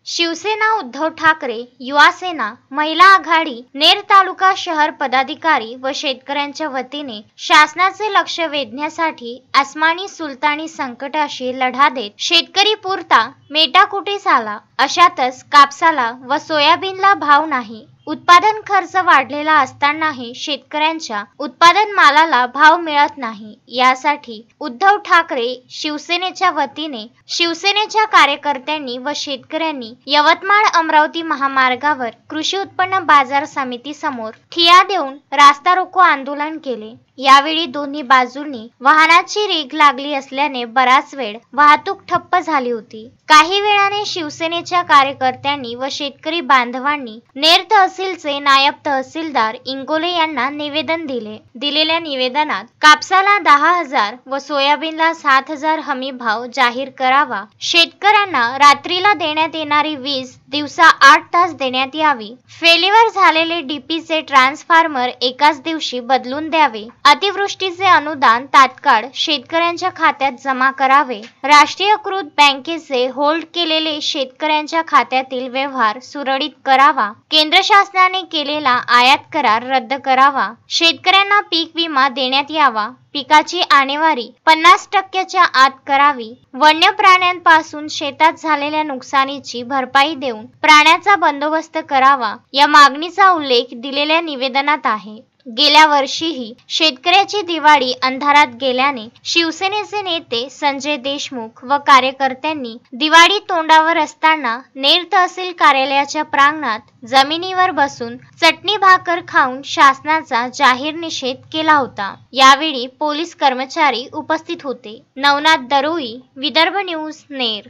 शिवसेना उद्धव ठाकरे, युवा सेना, महिला आघाडी, नेर तालुका शहर पदाधिकारी व शेतकऱ्यांच्या वतीने शासनाचे लक्ष वेधण्यासाठी आसमानी सुलतानी संकटाशी लढा देत शेतकरी पुरता मेटाकुटीस आला. अशातच कापसाला व सोयाबीनला भाव नाही. उत्पादन खर्च वाढलेला असतानाही शेतकऱ्यांच्या उत्पादन मालाला भाव मिळत नाही. यासाठी उद्धव ठाकरे शिवसेनेच्या वतीने शिवसेनेच्या कार्यकर्त्यांनी व शेतकऱ्यांनी यवतमाळ अमरावती महामार्गावर कृषी उत्पन्न बाजार समिती समोर ठिय्या देऊन रास्ता रोको आंदोलन केले. यावेळी दोन्ही बाजूंनी वाहनाची रीघ लागली असल्याने बराच वेळ वाहतूक ठप्प झाली होती. काही वेळाने शिवसेनेच्या कार्यकर्त्यांनी व शेतकरी बांधवांनी नेर तहसीलचे नायब तहसीलदार इंगोले यांना निवेदन दिले. दिलेल्या निवेदनात कापसाला 10,000 व सोयाबीनला 7,000 हमी भाव जाहीर करावा. शेतकऱ्यांना रात्रीला देण्यात येणारी वीज दिवसा 8 तास देण्यात यावी. फेल्युअर झालेले डीपीचे ट्रान्सफॉर्मर एकाच दिवशी बदलून द्यावे. अतिवृष्टीचे अनुदान तात्काळ शेतकऱ्यांच्या खात्यात जमा करावे. राष्ट्रीयकृत बँकेचे होल्ड केलेले शेतकऱ्यांच्या खात्यातील व्यवहार सुरळीत करावा. केंद्र शासनाने केलेला आयात करार रद्द करावा. शेतकऱ्यांना पीक विमा देण्यात यावा. पिकाची आणेवारी 50% आत करावी. वन्य प्राण्यांपासून शेतात झालेल्या नुकसानीची भरपाई देऊन प्राण्याचा बंदोबस्त करावा. या मागणीचा उल्लेख दिलेल्या निवेदनात आहे. गेल्या वर्षीही शेतकऱ्याची दिवाळी अंधारात गेल्याने शिवसेनेचे नेते संजय देशमुख व कार्यकर्त्यांनी दिवाळी तोंडावर असताना नेर तहसील कार्यालयाच्या प्रांगणात जमिनीवर बसून चटणी भाकर खाऊन शासनाचा जाहीर निषेध केला होता. यावेळी पोलीस कर्मचारी उपस्थित होते. नवनाथ दरोई, विदर्भ न्यूज, नेर.